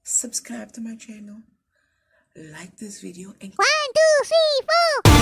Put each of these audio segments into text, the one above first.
subscribe to my channel, like this video, and 1, 2, 3, 4.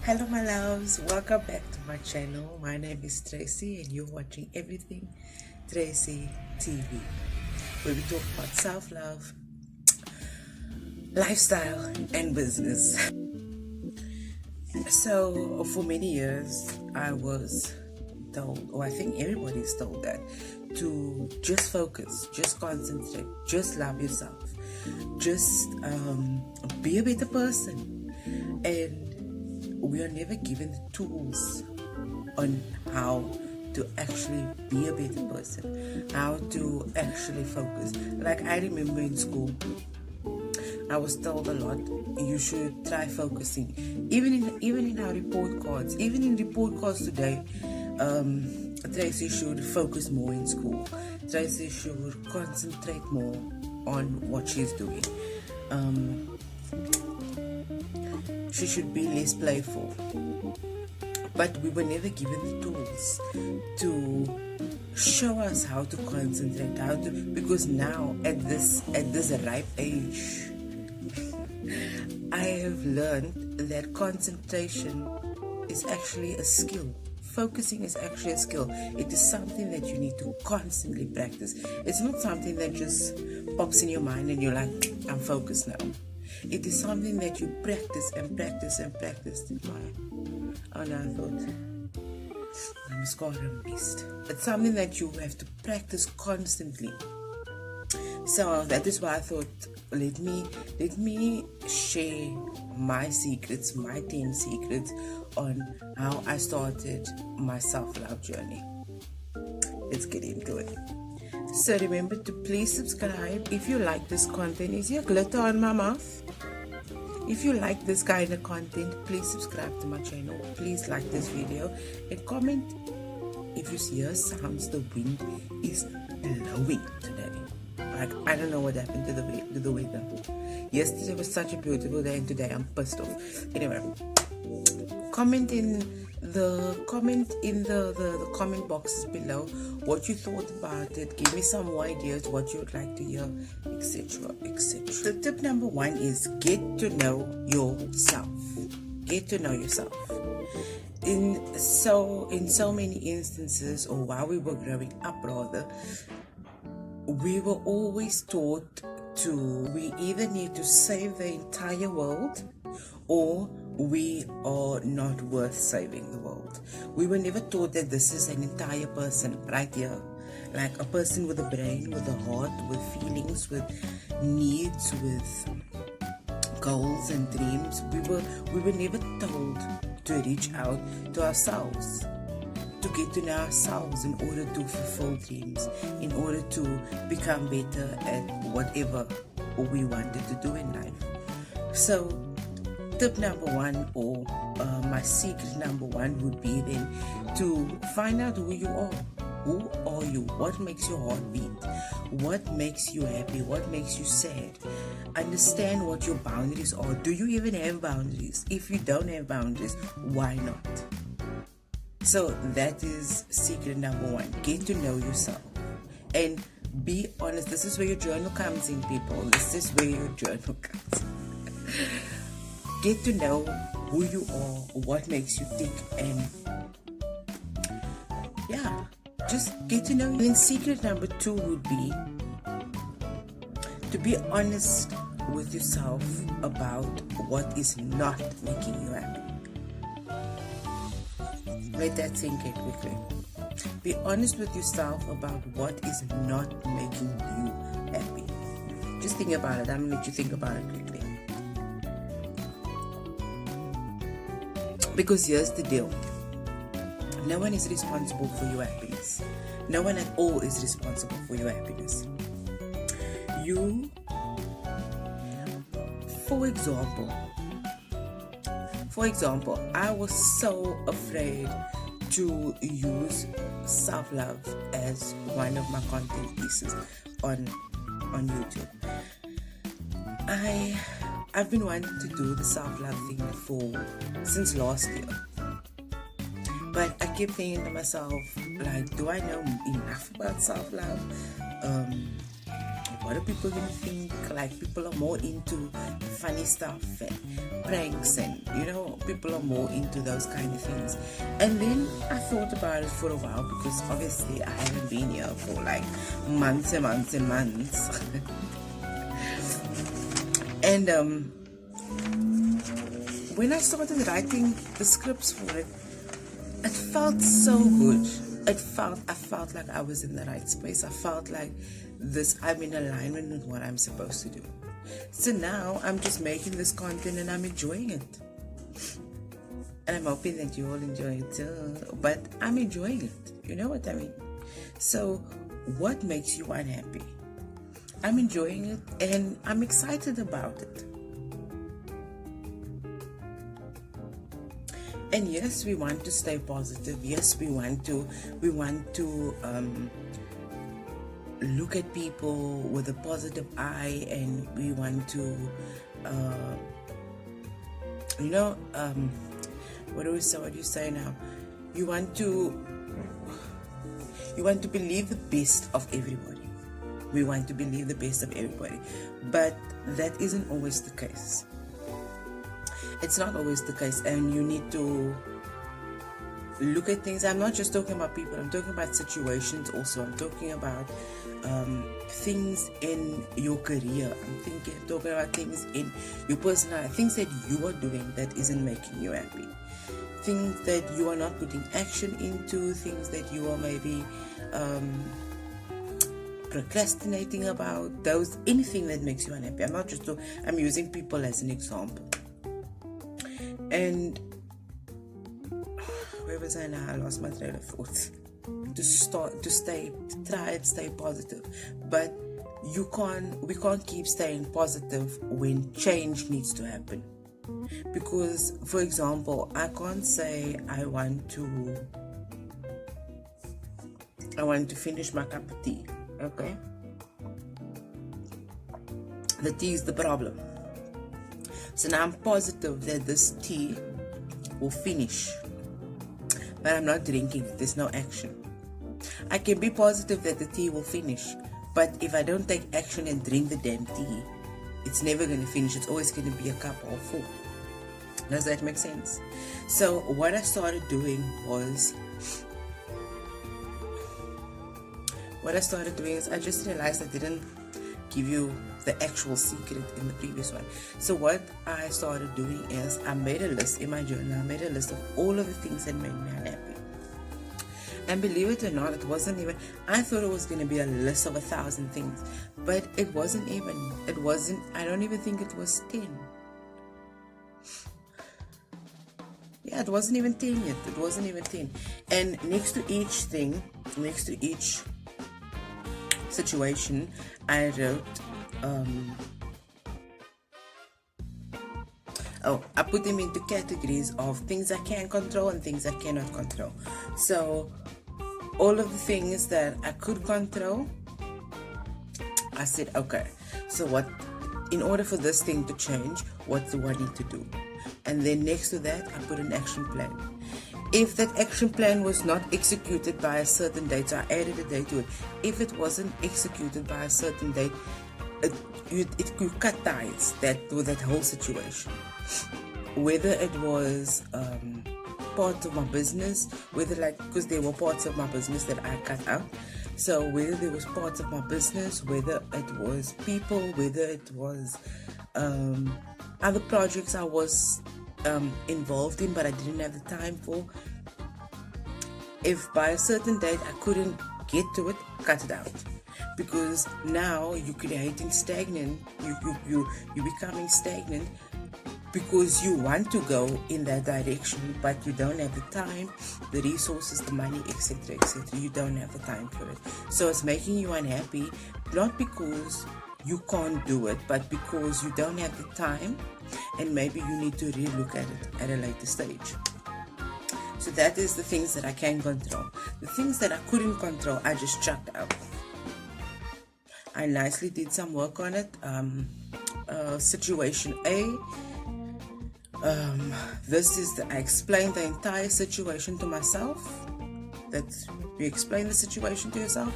hello my loves, welcome back to my channel. My name is Tracy and you're watching Everything Tracy TV, where we talk about self-love, lifestyle and business. So for many years I was told, or I think everybody's told, that to just focus, just concentrate, just love yourself, just be a better person. And we are never given the tools on how to actually be a better person, how to actually focus. Like I remember in school, I was told a lot, you should try focusing. Even in our report cards, even in report cards today, Tracy should focus more in school. Tracy should concentrate more on what she's doing. She should be less playful. But we were never given the tools to show us how to concentrate, because now at this ripe age, I have learned that concentration is actually a skill. Focusing is actually a skill. It is something that you need to constantly practice. It's not something that just pops in your mind and you're like, I'm focused now. It is something that you practice and practice and practice. Oh no, I thought my mascara missed. It's something that you have to practice constantly. So that is why I thought, let me share my secrets, my 10 secrets on how I started my self-love journey. Let's get into it. So remember to please subscribe. If you like this content, is there glitter on my mouth? If you like this kind of content, please subscribe to my channel. Please like this video and comment if you hear sounds. The wind is blowing today. Like, I don't know what happened to the weather. Yesterday was such a beautiful day and today I'm pissed off. Anyway, comment in the comment boxes below what you thought about it. Give me some more ideas what you would like to hear, etc, etc. So tip number 1 is get to know yourself. Get to know yourself. In so many instances, or while we were growing up rather, we were always taught we either need to save the entire world or we are not worth saving the world. We were never taught that this is an entire person right here, like a person with a brain, with a heart, with feelings, with needs, with goals and dreams. We were never told to reach out to ourselves, to get to know ourselves in order to fulfill dreams, in order to become better at whatever we wanted to do in life. So tip number 1, or my secret number 1, would be then to find out who you are. Who are you? What makes your heart beat? What makes you happy? What makes you sad? Understand what your boundaries are. Do you even have boundaries? If you don't have boundaries, why not? So that is secret number 1. Get to know yourself and be honest. This is where your journal comes in, people. This is where your journal comes in. Get to know who you are, what makes you tick, and yeah, just get to know. And then secret number 2 would be to be honest with yourself about what is not making you happy. Let that sink in quickly. Be honest with yourself about what is not making you happy. Just think about it. I'm gonna let you think about it quickly. Because here's the deal. No one is responsible for your happiness. No one at all is responsible for your happiness. You, for example, For example, I was so afraid to use self-love as one of my content pieces on YouTube. I've been wanting to do the self-love thing since last year. But I keep thinking to myself, like, do I know enough about self-love? What are people going to think? Like, people are more into funny stuff and pranks, and people are more into those kind of things. And then I thought about it for a while, because obviously I haven't been here for like months and months and months. And when I started writing the scripts for it, it felt so good. I felt like I was in the right space. I felt like I'm in alignment with what I'm supposed to do. So now I'm just making this content and I'm enjoying it. And I'm hoping that you all enjoy it too. But I'm enjoying it. You know what I mean? So what makes you unhappy? I'm enjoying it and I'm excited about it. And yes, we want to stay positive. Yes, we want to look at people with a positive eye, and we want to, what do you say now? You want to believe the best of everybody. We want to believe the best of everybody, but that isn't always the case. It's not always the case, and you need to look at things. I'm not just talking about people, I'm talking about situations also. I'm talking about things in your career. I'm talking about things in your personal life, things that you are doing that isn't making you happy, things that you are not putting action into, things that you are maybe procrastinating about, anything that makes you unhappy. I'm using people as an example. And where was I now? I lost my train of thought. Try and stay positive. But we can't keep staying positive when change needs to happen. Because, for example, I can't say I want to finish my cup of tea. Okay? The tea is the problem. So now I'm positive that this tea will finish, but I'm not drinking it. There's no action. I can be positive that the tea will finish, but if I don't take action and drink the damn tea, it's never going to finish. It's always going to be a cup half full. Does that make sense? So what I started doing is I just realized I didn't give you the actual secret in the previous one. So what I started doing is I made a list in my journal. I made a list of all of the things that made me unhappy. And believe it or not, I thought it was going to be a list of 1,000 things, but I don't even think it was 10. Yeah, it wasn't even 10 yet. It wasn't even 10. And next to each situation, I wrote, I put them into categories of things I can control and things I cannot control. So all of the things that I could control, I said, okay, so in order for this thing to change, what do I need to do? And then next to that, I put an action plan. If that action plan was not executed by a certain date, so I added a date to it. If it wasn't executed by a certain date, it could cut ties with that whole situation. Whether it was part of my business, because there were parts of my business that I cut out. So whether there was parts of my business, whether it was people, whether it was other projects I was involved in but I didn't have the time for, if by a certain date I couldn't get to it, cut it out. Because now you're creating stagnant, you're becoming stagnant because you want to go in that direction, but you don't have the time, the resources, the money, etc., etc. You don't have the time for it. So it's making you unhappy, not because you can't do it, but because you don't have the time, and maybe you need to relook at it at a later stage. So that is the things that I can control. The things that I couldn't control, I just chucked out. I nicely did some work on it. Situation A. I explained the entire situation to myself. That you explain the situation to yourself.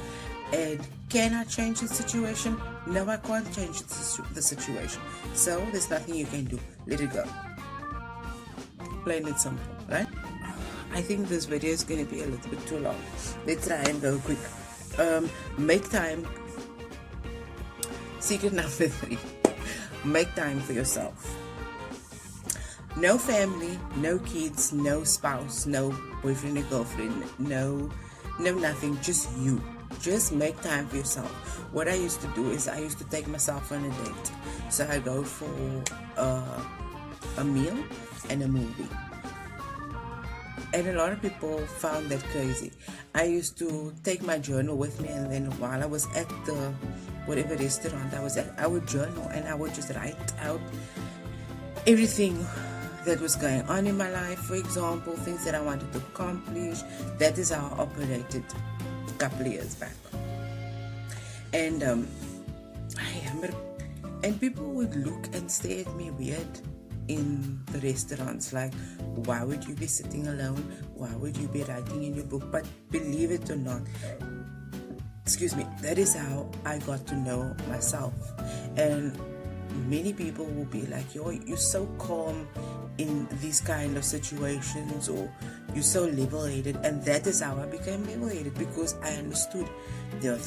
And can I change the situation? No, I can't change the situation. So there's nothing you can do. Let it go. Plain and simple, right? I think this video is going to be a little bit too long. Let's try and go quick. Make time. Secret number 3. Make time for yourself. No family, no kids, no spouse, no boyfriend or girlfriend, no nothing, just you. Just make time for yourself. What I used to do is I used to take myself on a date. So I go for a meal and a movie. And a lot of people found that crazy. I used to take my journal with me, and then while I was at the whatever restaurant I was at, I would journal and I would just write out everything that was going on in my life. For example, things that I wanted to accomplish. That is how I operated a couple of years back. And and people would look and stare at me weird in the restaurants, like, why would you be sitting alone? Why would you be writing in your book? But believe it or not, that is how I got to know myself. And many people will be like, you're so calm in these kind of situations, or you're so level-headed. And that is how I became level-headed, because I understood there are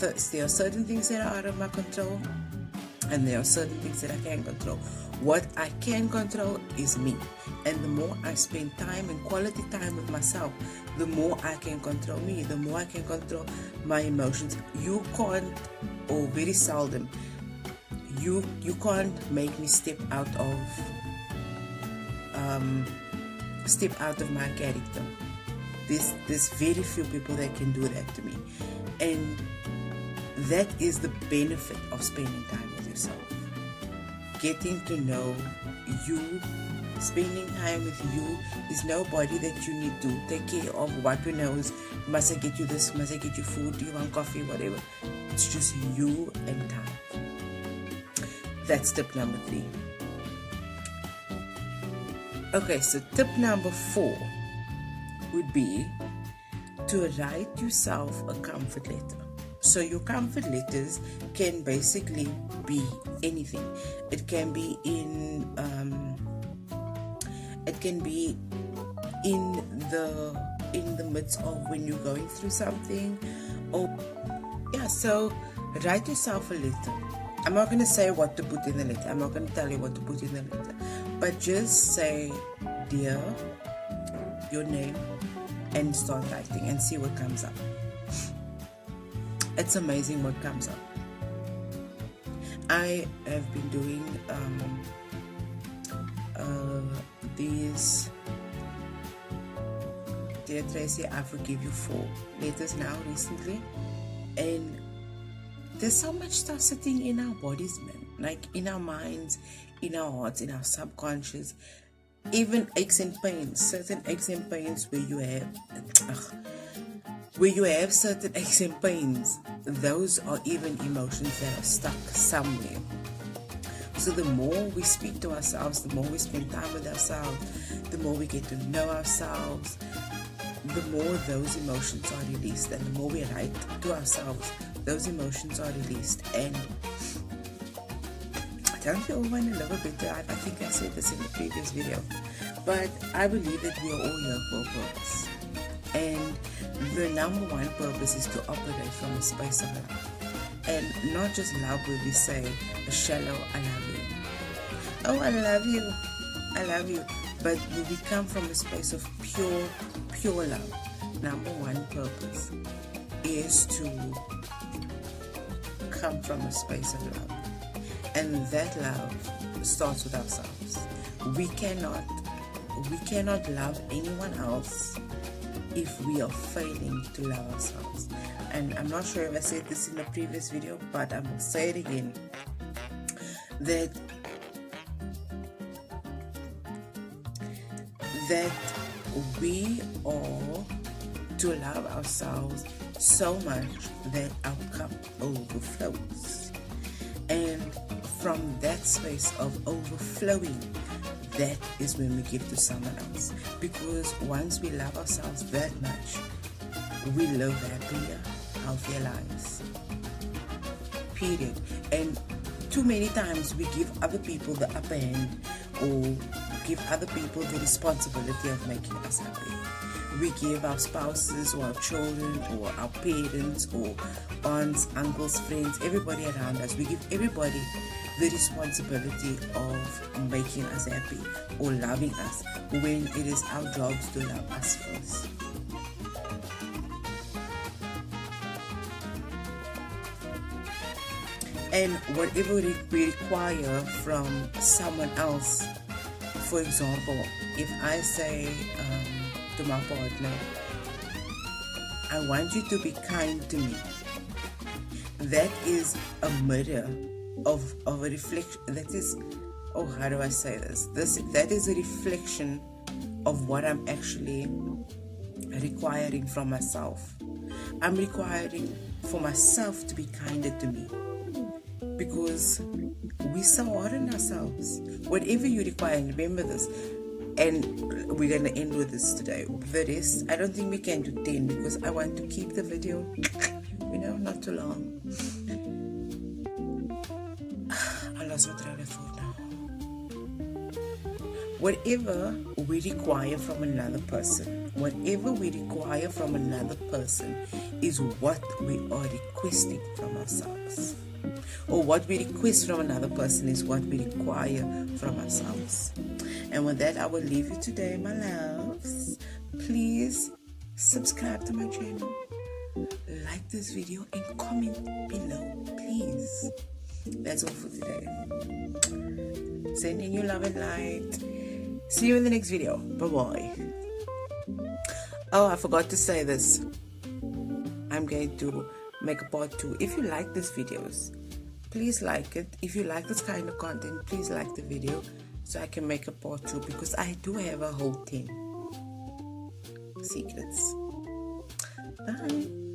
certain things that are out of my control, and there are certain things that I can control. What I can control is me. And the more I spend time and quality time with myself, the more I can control me, the more I can control my emotions. You can't, or very seldom, you can't make me step out of my character. There's very few people that can do that to me. And that is the benefit of spending time with yourself. Getting to know you, spending time with you. There's nobody that you need to take care of, wipe your nose, must I get you this, must I get you food, do you want coffee, whatever. It's just you and time. That's tip number 3. Okay, so tip number 4 would be to write yourself a comfort letter. So your comfort letters can basically be anything. It can be in the midst of when you're going through something, or so write yourself a letter. I'm not going to say what to put in the letter. I'm not going to tell you what to put in the letter, but just say, dear, your name, and start writing and see what comes up. It's amazing what comes up. I have been doing these Dear Tracy, I forgive you for letters now recently, and there's so much stuff sitting in our bodies, man, like in our minds, in our hearts, in our subconscious, even aches and pains, certain aches and pains where you have certain aches and pains. Those are even emotions that are stuck somewhere. So the more we speak to ourselves, the more we spend time with ourselves, the more we get to know ourselves, the more those emotions are released. And the more we write to ourselves, those emotions are released. And don't you all want to live a better life? I think I said this in the previous video, but I believe that we are all here for a purpose. And the number one purpose is to operate from a space of love. And not just love where we say a shallow I love you. Oh, I love you. I love you. But when we come from a space of pure love, number one purpose is to come from a space of love. And that love starts with ourselves. We cannot love anyone else if we are failing to love ourselves. And I'm not sure if I said this in the previous video, but I will say it again. that we are to love ourselves so much that our cup overflows. And from that space of overflowing, that is when we give to someone else. Because once we love ourselves that much, we live happier, healthier lives. Period. And too many times we give other people the upper hand, or give other people the responsibility of making us happy. We give our spouses or our children or our parents or aunts, uncles, friends, everybody around us, we give everybody the responsibility of making us happy or loving us, when it is our jobs to love us first. And whatever we require from someone else, for example, if I say to my partner, I want you to be kind to me, that is a mirror of a reflection. That is, how do I say this? That is a reflection of what I'm actually requiring from myself. I'm requiring for myself to be kinder to me, because we're so hard on ourselves. Whatever you require, and remember this, and we're going to end with this today. The rest, I don't think we can do 10, because I want to keep the video, not too long. I lost my train of thought now. Whatever we require from another person, is what we are requesting from ourselves. Or what we request from another person is what we require from ourselves. And with that, I will leave you today, my loves. Please subscribe to my channel, like this video, and comment below, please. That's all for today. Sending you love and light. See you in the next video. Bye-bye. Oh, I forgot to say this. I'm going to make a part 2. If you like these videos, please like it. If you like this kind of content, please like the video so I can make a part 2, because I do have a whole 10 secrets. Bye.